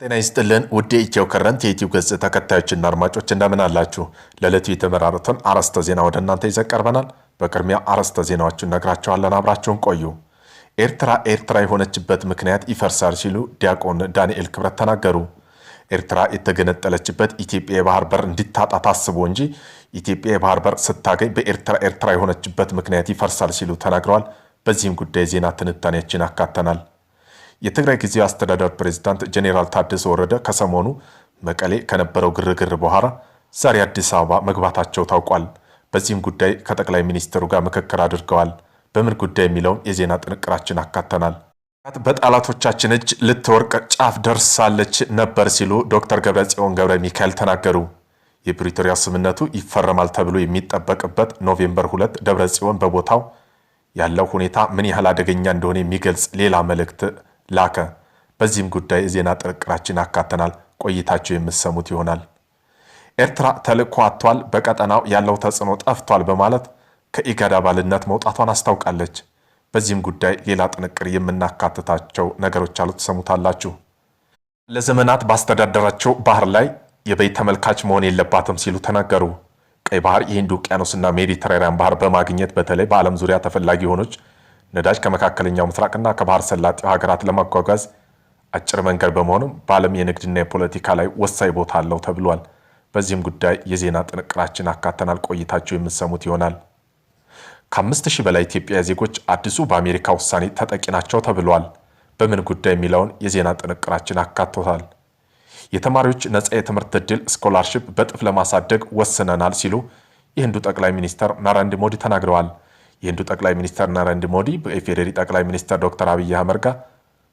ጤና ይስጥልን ውድ የኢትዮ ከረንት የዩቲዩብ ገጽ ተከታዮችና አድማጮች እንደምን አላችሁ? ለዕለቱ የተመራረጡን አርዕስተ ዜና ወደ እናንተ ይዘን ቀርበናል። በቅድሚያ አርዕስተ ዜናዎቹን ነግራችኋለን። አብራችሁን ቆዩ። ኤርትራ የሆነችበት ምክንያት ይፈርሳል ሲሉ ዲያቆን ዳንኤል ክብረት ተናገሩ። ኤርትራ የተገነጠለችበት ኢትዮጵያ የባህር በር እንድታጣ ታስቦ እንጂ ኢትዮጵያ የባህር በር ስታገኝ በኤርትራ የሆነችበት ምክንያት ይፈርሳል ሲሉ ተናግረዋል። በዚህም ጉዳይ ዜና ትንታኔያችን አካተናል። የትግራይ ጊዜያዊ አስተዳደር ፕሬዝዳንት ጄኔራል ታደሰ ወረደ ከሰሞኑ መቀሌ ከነበረው ግርግር በኋላ ዛሬ አዲስ አበባ መግባታቸው ታውቋል። በዚህም ጉዳይ ከጠቅላይ ሚኒስትሩ ጋር ምክክር አድርገዋል። በምን ጉዳይ የሚለውን የዜና ጥንቅራችን አካተናል። በጠላቶቻችን እጅ ልትወርቅ ጫፍ ደርሳለች ነበር ሲሉ ዶክተር ደብረጽዮን ገብረ ሚካኤል ተናገሩ። የፕሪቶሪያ ስምምነቱ ይፈረማል ተብሎ የሚጠበቅበት ኖቬምበር 2 ደብረጽዮን በቦታው ያለው ሁኔታ ምን ያህል አደገኛ እንደሆነ የሚገልጽ ሌላ መልእክት ላከ። በዚህም ጉዳይ የዜና ጥንቅራችን አካተናል። ቆይታቸው የምትሰሙት ይሆናል። ኤርትራ ተልዕኮ አጥቷል፣ በቀጠናው ያለው ተጽዕኖ ጠፍቷል በማለት ከኢጋድ አባልነት መውጣቷን አስታውቃለች። በዚህም ጉዳይ ሌላ ጥንቅር የምናካትታቸው ነገሮች አሉ፣ ትሰሙታላችሁ። ለዘመናት ባስተዳደራቸው ባህር ላይ የበይ ተመልካች መሆን የለባትም ሲሉ ተናገሩ። ቀይ ባህር፣ የህንድ ውቅያኖስና ሜዲትራኒያን ባህር በማግኘት በተለይ በዓለም ዙሪያ ተፈላጊ ሆኖች ነዳጅ ከመካከለኛው ምስራቅና ከባህር ሰላጤው ሀገራት ለማጓጓዝ አጭር መንገድ በመሆኑም በዓለም የንግድና የፖለቲካ ላይ ወሳኝ ቦታ አለው ተብሏል። በዚህም ጉዳይ የዜና ጥንቅራችን አካተናል። ቆይታቸው የምትሰሙት ይሆናል። ከ5000 በላይ ኢትዮጵያ ዜጎች አዲሱ በአሜሪካ ውሳኔ ተጠቂ ናቸው ተብሏል። በምን ጉዳይ የሚለውን የዜና ጥንቅራችን አካቶታል። የተማሪዎች ነፃ የትምህርት ዕድል ስኮላርሺፕ በጥፍ ለማሳደግ ወስነናል ሲሉ የህንዱ ጠቅላይ ሚኒስትር ናሬንድራ ሞዲ ተናግረዋል። የህንዱ ጠቅላይ ሚኒስትር ናሬንድራ ሞዲ በኢፌዴሪ ጠቅላይ ሚኒስትር ዶክተር አብይ አህመድ ጋር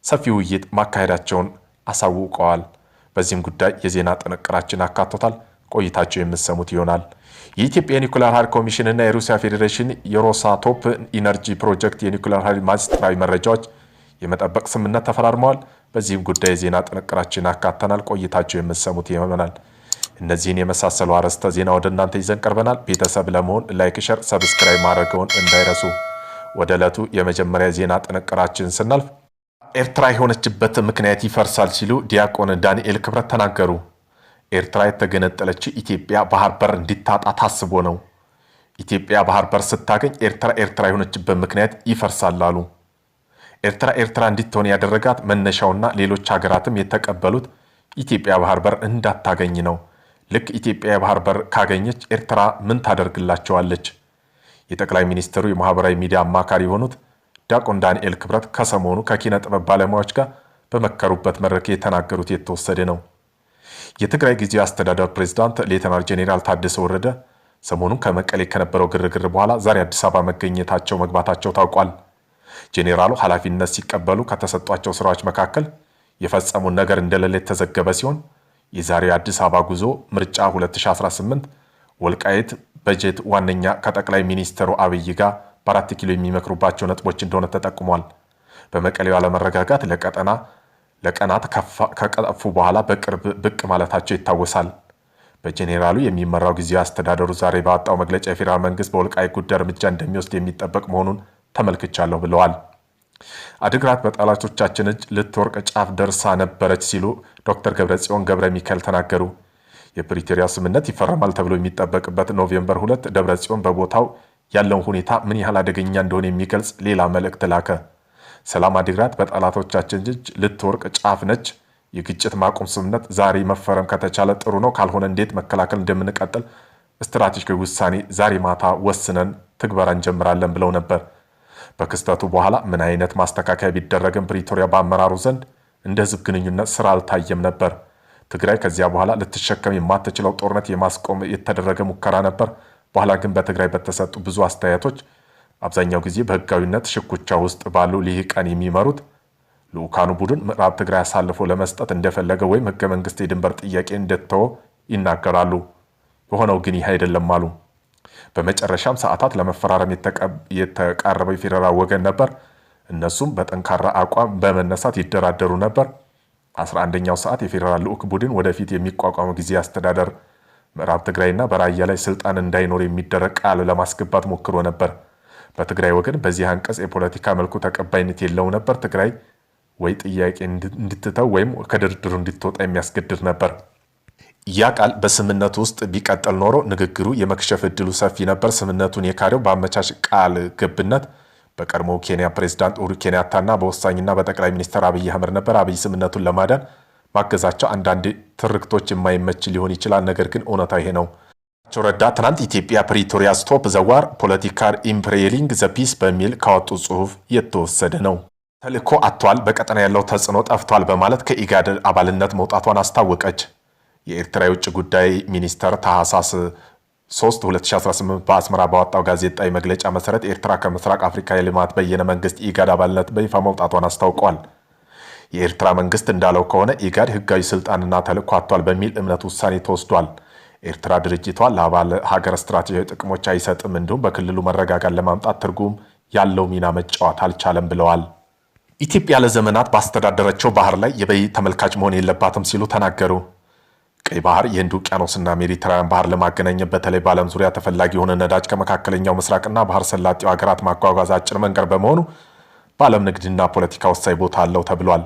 ሰፊ ውይይት ማካሄዳቸውን አሳውቀዋል። በዚህም ጉዳይ የዜና ጥንቅራችን አካቶታል። ቆይታቸው የምትሰሙት ይሆናል። የኢትዮጵያ የኒኩሌር ኃይል ኮሚሽን እና የሩሲያ ፌዴሬሽን የሮሳቶፕ ኢነርጂ ፕሮጀክት የኒኩሌር ኃይል ሚስጥራዊ መረጃዎች የመጠበቅ ስምምነት ተፈራርመዋል። በዚህም ጉዳይ የዜና ጥንቅራችን አካተናል። ቆይታቸው የምትሰሙት ይሆናል። እነዚህን የመሳሰሉ አርዕስተ ዜና ወደ እናንተ ይዘን ቀርበናል። ቤተሰብ ለመሆን ላይክ፣ ሸር፣ ሰብስክራይብ ማድረገውን እንዳይረሱ። ወደ ዕለቱ የመጀመሪያ ዜና ጥንቅራችን ስናልፍ ኤርትራ የሆነችበት ምክንያት ይፈርሳል ሲሉ ዲያቆን ዳንኤል ክብረት ተናገሩ። ኤርትራ የተገነጠለችው ኢትዮጵያ ባህር በር እንድታጣ ታስቦ ነው። ኢትዮጵያ ባህር በር ስታገኝ ኤርትራ የሆነችበት ምክንያት ይፈርሳል አሉ። ኤርትራ እንድትሆን ያደረጋት መነሻውና ሌሎች ሀገራትም የተቀበሉት ኢትዮጵያ ባህር በር እንዳታገኝ ነው። ልክ ኢትዮጵያ የባህር በር ካገኘች ኤርትራ ምን ታደርግላቸዋለች? የጠቅላይ ሚኒስትሩ የማህበራዊ ሚዲያ አማካሪ የሆኑት ዲያቆን ዳንኤል ክብረት ከሰሞኑ ከኪነ ጥበብ ባለሙያዎች ጋር በመከሩበት መድረክ የተናገሩት የተወሰደ ነው። የትግራይ ጊዜያዊ አስተዳደር ፕሬዝዳንት ሌተናል ጄኔራል ታደሰ ወረደ ሰሞኑን ከመቀሌ ከነበረው ግርግር በኋላ ዛሬ አዲስ አበባ መግባታቸው ታውቋል። ጄኔራሉ ኃላፊነት ሲቀበሉ ከተሰጧቸው ስራዎች መካከል የፈጸሙን ነገር እንደሌለ የተዘገበ ሲሆን የዛሬው አዲስ አበባ ጉዞ ምርጫ 2018 ወልቃይት በጀት ዋነኛ ከጠቅላይ ሚኒስትሩ አብይ ጋር በ4 ኪሎ የሚመክሩባቸው ነጥቦች እንደሆነ ተጠቁሟል። በመቀሌው አለመረጋጋት ለቀናት ከቀጠፉ በኋላ በቅርብ ብቅ ማለታቸው ይታወሳል። በጄኔራሉ የሚመራው ጊዜያዊ አስተዳደሩ ዛሬ ባወጣው መግለጫ የፌዴራል መንግስት በወልቃይት ጉዳይ እርምጃ እንደሚወስድ የሚጠበቅ መሆኑን ተመልክቻለሁ ብለዋል። አድግራት በጠላቶቻችን እጅ ልትወርቅ ጫፍ ደርሳ ነበረች ሲሉ ዶክተር ደብረጽዮን ገብረ ሚካኤል ተናገሩ። የፕሪቶሪያ ስምምነት ይፈረማል ተብሎ የሚጠበቅበት ኖቬምበር 2 ደብረጽዮን በቦታው ያለውን ሁኔታ ምን ያህል አደገኛ እንደሆነ የሚገልጽ ሌላ መልእክት ላከ። ሰላም አድግራት በጠላቶቻችን እጅ ልትወርቅ ጫፍ ነች። የግጭት ማቆም ስምምነት ዛሬ መፈረም ከተቻለ ጥሩ ነው፣ ካልሆነ እንዴት መከላከል እንደምንቀጥል ስትራቴጂካዊ ውሳኔ ዛሬ ማታ ወስነን ትግበራ እንጀምራለን ብለው ነበር። በክስተቱ በኋላ ምን አይነት ማስተካከያ ቢደረግም ፕሪቶሪያ በአመራሩ ዘንድ እንደ ህዝብ ግንኙነት ስራ አልታየም ነበር። ትግራይ ከዚያ በኋላ ልትሸከም የማትችለው ጦርነት የማስቆም የተደረገ ሙከራ ነበር። በኋላ ግን በትግራይ በተሰጡ ብዙ አስተያየቶች አብዛኛው ጊዜ በህጋዊነት ሽኩቻ ውስጥ ባሉ ልሂቃን የሚመሩት ልኡካኑ ቡድን ምዕራብ ትግራይ አሳልፎ ለመስጠት እንደፈለገ ወይም ህገ መንግስት የድንበር ጥያቄ እንደተወ ይናገራሉ። የሆነው ግን ይህ አይደለም አሉ። በመጨረሻም ሰዓታት ለመፈራረም የተቃረበው የፌዴራል ወገን ነበር። እነሱም በጠንካራ አቋም በመነሳት ይደራደሩ ነበር። 11ኛው ሰዓት የፌዴራል ልኡክ ቡድን ወደፊት የሚቋቋመው ጊዜያዊ አስተዳደር ምዕራብ ትግራይና በራያ ላይ ስልጣን እንዳይኖር የሚደረግ ቃል ለማስገባት ሞክሮ ነበር። በትግራይ ወገን በዚህ አንቀጽ የፖለቲካ መልኩ ተቀባይነት የለው ነበር። ትግራይ ወይ ጥያቄ እንድትተው ወይም ከድርድሩ እንድትወጣ የሚያስገድድ ነበር። ያ ቃል በስምምነቱ ውስጥ ቢቀጥል ኖሮ ንግግሩ የመክሸፍ እድሉ ሰፊ ነበር። ስምምነቱን የካደው በአመቻች ቃል ገብነት በቀድሞው ኬንያ ፕሬዝዳንት ኡሁሩ ኬንያታና በወሳኝና በጠቅላይ ሚኒስትር አብይ አህመድ ነበር። አብይ ስምምነቱን ለማዳን ማገዛቸው አንዳንድ ትርክቶች የማይመች ሊሆን ይችላል፣ ነገር ግን እውነታ ይሄ ነው። ረዳ ትናንት ኢትዮጵያ ፕሪቶሪያ ስቶፕ ዘዋር ፖለቲካል ኢምፕሪሊንግ ዘፒስ በሚል ካወጡ ጽሁፍ የተወሰደ ነው። ተልእኮ አጥቷል፣ በቀጠና ያለው ተጽዕኖ ጠፍቷል በማለት ከኢጋድ አባልነት መውጣቷን አስታወቀች። የኤርትራ የውጭ ጉዳይ ሚኒስተር ታህሳስ 3 2018 በአስመራ ባወጣው ጋዜጣዊ መግለጫ መሰረት ኤርትራ ከምስራቅ አፍሪካ የልማት በየነ መንግስት ኢጋድ አባልነት በይፋ መውጣቷን አስታውቋል። የኤርትራ መንግስት እንዳለው ከሆነ ኢጋድ ህጋዊ ስልጣንና ተልእኮ አጥቷል በሚል እምነት ውሳኔ ተወስዷል። ኤርትራ ድርጅቷ ለአባል ሀገር ስትራቴጂያዊ ጥቅሞች አይሰጥም፣ እንዲሁም በክልሉ መረጋጋት ለማምጣት ትርጉም ያለው ሚና መጫወት አልቻለም ብለዋል። ኢትዮጵያ ለዘመናት ባስተዳደረችው ባህር ላይ የበይ ተመልካች መሆን የለባትም ሲሉ ተናገሩ። ቀይ ባህር የህንድ ውቅያኖስና ሜዲትራንያን ባህር ለማገናኘት በተለይ በዓለም ዙሪያ ተፈላጊ የሆነ ነዳጅ ከመካከለኛው ምስራቅና ባህር ሰላጤው ሀገራት ማጓጓዝ አጭር መንገድ በመሆኑ በዓለም ንግድና ፖለቲካ ወሳኝ ቦታ አለው ተብሏል።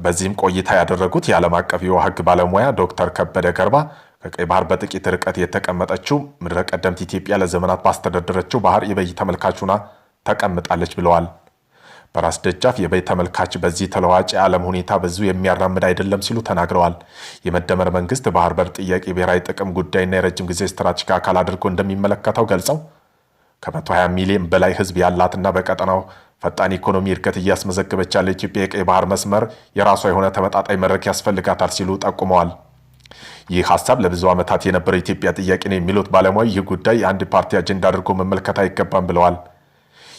በዚህም ቆይታ ያደረጉት የዓለም አቀፍ የውሃ ህግ ባለሙያ ዶክተር ከበደ ገርባ ከቀይ ባህር በጥቂት ርቀት የተቀመጠችው ምድረ ቀደምት ኢትዮጵያ ለዘመናት ባስተዳደረችው ባህር የበይ ተመልካች ሆና ተቀምጣለች ብለዋል። በራስ ደጃፍ የበይ ተመልካች በዚህ ተለዋጭ የዓለም ሁኔታ ብዙ የሚያራምድ አይደለም ሲሉ ተናግረዋል። የመደመር መንግስት ባህር በር ጥያቄ ብሔራዊ ጥቅም ጉዳይና የረጅም ጊዜ ስትራቴጂክ አካል አድርጎ እንደሚመለከተው ገልጸው ከ120 ሚሊዮን በላይ ህዝብ ያላትና በቀጠናው ፈጣን ኢኮኖሚ እድገት እያስመዘገበች ያለ ኢትዮጵያ የቀይ ባህር መስመር የራሷ የሆነ ተመጣጣኝ መድረክ ያስፈልጋታል ሲሉ ጠቁመዋል። ይህ ሀሳብ ለብዙ ዓመታት የነበረው ኢትዮጵያ ጥያቄ ነው የሚሉት ባለሙያ ይህ ጉዳይ የአንድ ፓርቲ አጀንዳ አድርጎ መመልከት አይገባም ብለዋል።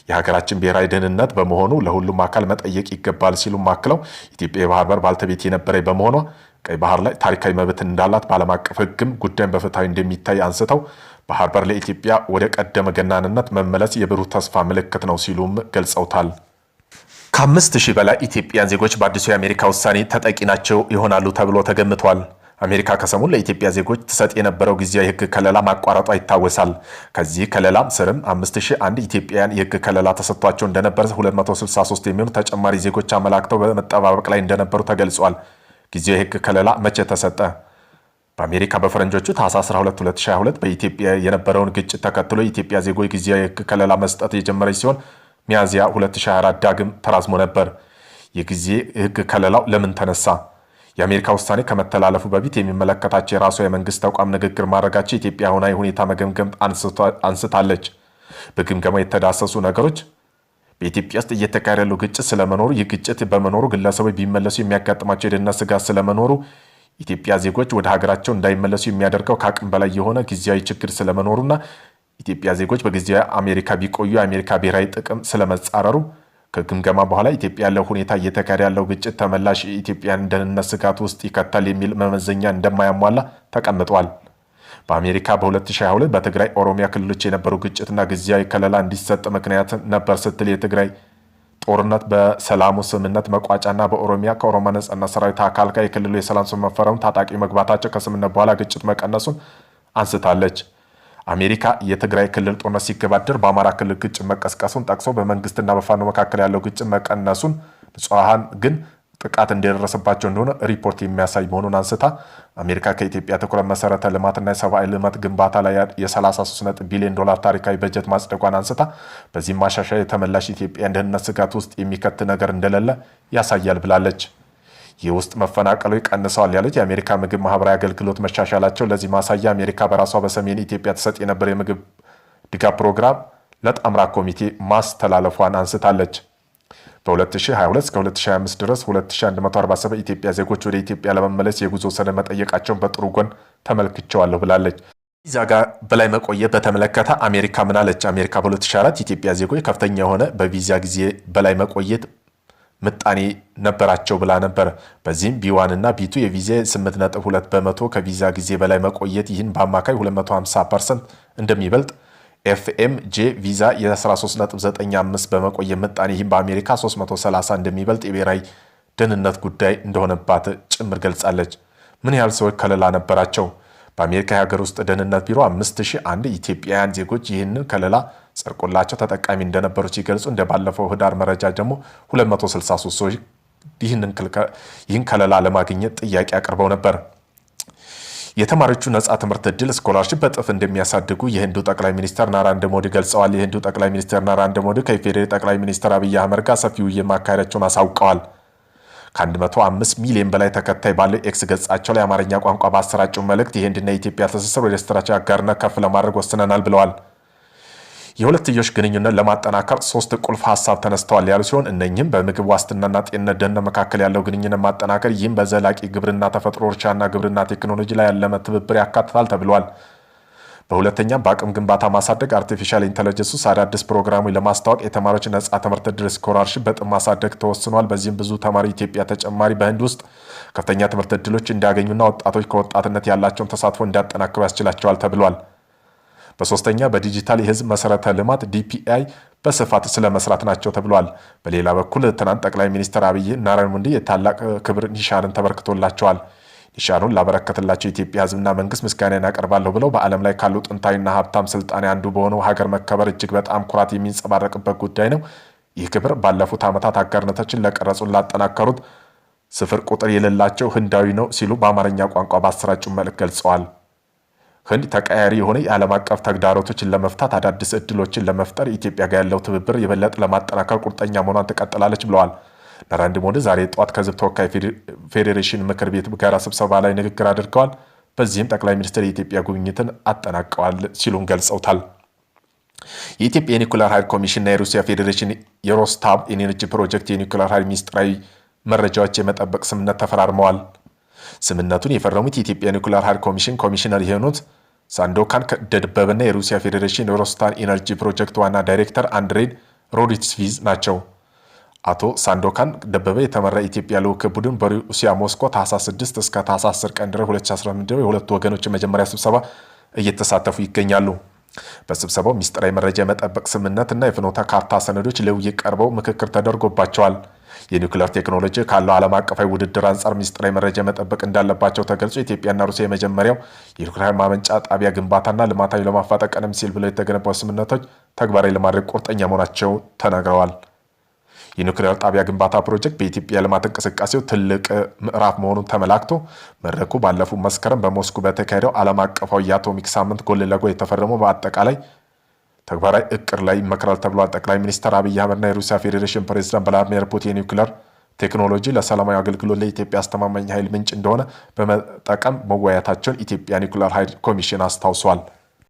የሀገራችን ብሔራዊ ደህንነት በመሆኑ ለሁሉም አካል መጠየቅ ይገባል ሲሉም አክለው ኢትዮጵያ የባህር በር ባልተቤት የነበረ በመሆኗ ቀይ ባህር ላይ ታሪካዊ መብት እንዳላት በዓለም አቀፍ ህግም ጉዳይን በፍትሐዊ እንደሚታይ አንስተው ባህር በር ለኢትዮጵያ ወደ ቀደመ ገናንነት መመለስ የብሩህ ተስፋ ምልክት ነው ሲሉም ገልጸውታል። ከ5000 በላይ ኢትዮጵያን ዜጎች በአዲሱ የአሜሪካ ውሳኔ ተጠቂ ናቸው ይሆናሉ ተብሎ ተገምቷል። አሜሪካ ከሰሞኑ ለኢትዮጵያ ዜጎች ትሰጥ የነበረው ጊዜያዊ የህግ ከለላ ማቋረጧ ይታወሳል። ከዚህ ከለላም ስርም 5001 ኢትዮጵያውያን የህግ ከለላ ተሰጥቷቸው እንደነበር 263 የሚሆኑ ተጨማሪ ዜጎች አመላክተው በመጠባበቅ ላይ እንደነበሩ ተገልጿል። ጊዜያዊ የህግ ከለላ መቼ ተሰጠ? በአሜሪካ በፈረንጆቹ ታህሳስ 12 2022 በኢትዮጵያ የነበረውን ግጭት ተከትሎ የኢትዮጵያ ዜጎች ጊዜያዊ የህግ ከለላ መስጠት የጀመረች ሲሆን ሚያዝያ 2024 ዳግም ተራዝሞ ነበር። የጊዜ ህግ ከለላው ለምን ተነሳ? የአሜሪካ ውሳኔ ከመተላለፉ በፊት የሚመለከታቸው የራሷ የመንግስት ተቋም ንግግር ማድረጋቸው የኢትዮጵያ አሁናዊ ሁኔታ መገምገም አንስታለች። በግምገማ የተዳሰሱ ነገሮች በኢትዮጵያ ውስጥ እየተካሄደ ያለው ግጭት ስለመኖሩ፣ ይህ ግጭት በመኖሩ ግለሰቦች ቢመለሱ የሚያጋጥማቸው የደህንነት ስጋት ስለመኖሩ፣ ኢትዮጵያ ዜጎች ወደ ሀገራቸው እንዳይመለሱ የሚያደርገው ከአቅም በላይ የሆነ ጊዜያዊ ችግር ስለመኖሩና ኢትዮጵያ ዜጎች በጊዜያዊ አሜሪካ ቢቆዩ የአሜሪካ ብሔራዊ ጥቅም ስለመጻረሩ ከግምገማ በኋላ ኢትዮጵያ ያለው ሁኔታ እየተካሄደ ያለው ግጭት ተመላሽ የኢትዮጵያን ደህንነት ስጋት ውስጥ ይከታል የሚል መመዘኛ እንደማያሟላ ተቀምጧል። በአሜሪካ በ2022 በትግራይ ኦሮሚያ ክልሎች የነበሩ ግጭትና ጊዜያዊ ከለላ እንዲሰጥ ምክንያት ነበር ስትል የትግራይ ጦርነት በሰላሙ ስምምነት መቋጫና በኦሮሚያ ከኦሮሞ ነጻነት ሰራዊት አካል ጋር የክልሉ የሰላም ስምምነት መፈረሙ ታጣቂ መግባታቸው ከስምምነት በኋላ ግጭት መቀነሱን አንስታለች። አሜሪካ የትግራይ ክልል ጦርነት ሲገባደር በአማራ ክልል ግጭት መቀስቀሱን ጠቅሶ በመንግስትና በፋኖ መካከል ያለው ግጭት መቀነሱን፣ ንጹሐን ግን ጥቃት እንደደረሰባቸው እንደሆነ ሪፖርት የሚያሳይ መሆኑን አንስታ አሜሪካ ከኢትዮጵያ ትኩረት መሰረተ ልማትና የሰብአዊ ልማት ግንባታ ላይ የ33 ቢሊዮን ዶላር ታሪካዊ በጀት ማጽደቋን አንስታ በዚህም ማሻሻያ የተመላሽ ኢትዮጵያን ደህንነት ስጋት ውስጥ የሚከት ነገር እንደሌለ ያሳያል ብላለች። የውስጥ መፈናቀሉ ቀንሰዋል ያሉት የአሜሪካ ምግብ ማህበራዊ አገልግሎት መሻሻላቸው ለዚህ ማሳያ አሜሪካ በራሷ በሰሜን ኢትዮጵያ ተሰጥ የነበረ የምግብ ድጋፍ ፕሮግራም ለጣምራ ኮሚቴ ማስተላለፏን አንስታለች። በ2022 እስከ 2025 ድረስ 2147 ኢትዮጵያ ዜጎች ወደ ኢትዮጵያ ለመመለስ የጉዞ ሰነድ መጠየቃቸውን በጥሩ ጎን ተመልክቼዋለሁ ብላለች። ቪዛ ጋር በላይ መቆየት በተመለከተ አሜሪካ ምን አለች? አሜሪካ በ2004 ኢትዮጵያ ዜጎች ከፍተኛ የሆነ በቪዛ ጊዜ በላይ መቆየት ምጣኔ ነበራቸው ብላ ነበር። በዚህም ቢ1 እና ቢ2 የቪዛ 8.2 በመቶ ከቪዛ ጊዜ በላይ መቆየት ይህን በአማካይ 250% እንደሚበልጥ ኤፍኤምጄ ቪዛ የ13.95 በመቆየት ምጣኔ ይህም በአሜሪካ 330 እንደሚበልጥ የብሔራዊ ደህንነት ጉዳይ እንደሆነባት ጭምር ገልጻለች። ምን ያህል ሰዎች ከለላ ነበራቸው? በአሜሪካ የሀገር ውስጥ ደህንነት ቢሮ 5001 ኢትዮጵያውያን ዜጎች ይህንን ከለላ ጸድቆላቸው ተጠቃሚ እንደነበሩ ሲገልጹ እንደ ባለፈው ህዳር መረጃ ደግሞ 263 ሰዎች ይህን ከለላ ለማግኘት ጥያቄ አቅርበው ነበር። የተማሪዎቹ ነጻ ትምህርት ዕድል ስኮላርሺፕ በጥፍ እንደሚያሳድጉ የህንዱ ጠቅላይ ሚኒስትር ናራንድራ ሞዲ ገልጸዋል። የህንዱ ጠቅላይ ሚኒስትር ናራንድራ ሞዲ ከኢፌዴሪ ጠቅላይ ሚኒስትር አብይ አህመድ ጋር ሰፊ ውይይት ማካሄዳቸውን አሳውቀዋል። ከ105 ሚሊዮን በላይ ተከታይ ባለው ኤክስ ገጻቸው ላይ አማርኛ ቋንቋ ባሰራጨው መልእክት የህንድና የኢትዮጵያ ትስስር ወደ ስትራቴጂክ አጋርነት ከፍ ለማድረግ ወስነናል ብለዋል። የሁለትዮሽ ግንኙነት ለማጠናከር 3 ቁልፍ ሀሳብ ተነስተዋል ያሉ ሲሆን እነኚህም በምግብ ዋስትናና ጤንነት ደህንነት መካከል ያለው ግንኙነት ማጠናከር፣ ይህም በዘላቂ ግብርና፣ ተፈጥሮ እርሻና ግብርና ቴክኖሎጂ ላይ ያለመ ትብብር ያካትታል ተብሏል። በሁለተኛም በአቅም ግንባታ ማሳደግ፣ አርቲፊሻል ኢንተለጀንስ አዳዲስ ፕሮግራሞች ለማስተዋወቅ፣ የተማሪዎች ነጻ ትምህርት ዕድል ስኮላርሺፕ በጥፍ ማሳደግ ተወስኗል። በዚህም ብዙ ተማሪ ኢትዮጵያ ተጨማሪ በህንድ ውስጥ ከፍተኛ ትምህርት ዕድሎች እንዲያገኙና ወጣቶች ከወጣትነት ያላቸውን ተሳትፎ እንዲያጠናክሩ ያስችላቸዋል ተብሏል። በሶስተኛ በዲጂታል የህዝብ መሰረተ ልማት ዲፒአይ በስፋት ስለመስራት ናቸው ተብሏል። በሌላ በኩል ትናንት ጠቅላይ ሚኒስትር አብይ ናራንድራ ሞዲ የታላቅ ክብር ኒሻንን ተበርክቶላቸዋል። ኒሻኑን ላበረከተላቸው የኢትዮጵያ ህዝብና መንግስት ምስጋናን ያቀርባለሁ ብለው በዓለም ላይ ካሉ ጥንታዊና ሀብታም ስልጣኔ አንዱ በሆነው ሀገር መከበር እጅግ በጣም ኩራት የሚንጸባረቅበት ጉዳይ ነው። ይህ ክብር ባለፉት ዓመታት አጋርነቶችን ለቀረጹን ላጠናከሩት ስፍር ቁጥር የሌላቸው ህንዳዊ ነው ሲሉ በአማርኛ ቋንቋ ባሰራጩ መልእክት ገልጸዋል። ህንድ ተቀያሪ የሆነ የዓለም አቀፍ ተግዳሮቶችን ለመፍታት አዳዲስ እድሎችን ለመፍጠር ኢትዮጵያ ጋር ያለው ትብብር የበለጠ ለማጠናከር ቁርጠኛ መሆኗን ትቀጥላለች ብለዋል። ናራንድራ ሞዲ ዛሬ ጠዋት ከህዝብ ተወካይ ፌዴሬሽን ምክር ቤት ጋር ስብሰባ ላይ ንግግር አድርገዋል። በዚህም ጠቅላይ ሚኒስትር የኢትዮጵያ ጉብኝትን አጠናቀዋል ሲሉም ገልጸውታል። የኢትዮጵያ የኒኩሌር ኃይል ኮሚሽንና የሩሲያ ፌዴሬሽን የሮስታብ ኢነርጂ ፕሮጀክት የኒኩሌር ኃይል ሚስጥራዊ መረጃዎች የመጠበቅ ስምምነት ተፈራርመዋል። ስምምነቱን የፈረሙት የኢትዮጵያ ኒኩሌር ኃይል ኮሚሽን ኮሚሽነር የሆኑት ሳንዶካን ደበበና የሩሲያ ፌዴሬሽን የሮስታን ኢነርጂ ፕሮጀክት ዋና ዳይሬክተር አንድሬይ ሮዲትስቪዝ ናቸው። አቶ ሳንዶካን ደበበ የተመራ የኢትዮጵያ ልዑክ ቡድን በሩሲያ ሞስኮ ታህሳስ 6 እስከ ታህሳስ 10 ቀን 2018 የሁለቱ ወገኖች የመጀመሪያ ስብሰባ እየተሳተፉ ይገኛሉ። በስብሰባው ሚስጥራዊ መረጃ የመጠበቅ ስምምነት እና የፍኖተ ካርታ ሰነዶች ለውይይት ቀርበው ምክክር ተደርጎባቸዋል። የኒውክሌር ቴክኖሎጂ ካለው ዓለም አቀፋዊ ውድድር አንጻር ሚስጥራዊ መረጃ መጠበቅ እንዳለባቸው ተገልጾ ኢትዮጵያና ሩሲያ የመጀመሪያው የኒውክሌር ማመንጫ ጣቢያ ግንባታና ልማታዊ ለማፋጠን ቀደም ሲል ብለው የተገነባው ስምምነቶች ተግባራዊ ለማድረግ ቁርጠኛ መሆናቸው ተናግረዋል። የኒውክሌር ጣቢያ ግንባታ ፕሮጀክት በኢትዮጵያ ልማት እንቅስቃሴው ትልቅ ምዕራፍ መሆኑን ተመላክቶ መድረኩ ባለፉት መስከረም በሞስኮ በተካሄደው ዓለም አቀፋዊ የአቶሚክ ሳምንት ጎን ለጎን የተፈረመው በአጠቃላይ ተግባራዊ እቅድ ላይ ይመክራል ተብሏል። ጠቅላይ ሚኒስትር አብይ አህመድና የሩሲያ ፌዴሬሽን ፕሬዝዳንት ቭላዲሚር ፑቲን የኒውክሌር ቴክኖሎጂ ለሰላማዊ አገልግሎት ለኢትዮጵያ አስተማማኝ ኃይል ምንጭ እንደሆነ በመጠቀም መወያየታቸውን ኢትዮጵያ ኒውክሌር ኃይል ኮሚሽን አስታውሷል።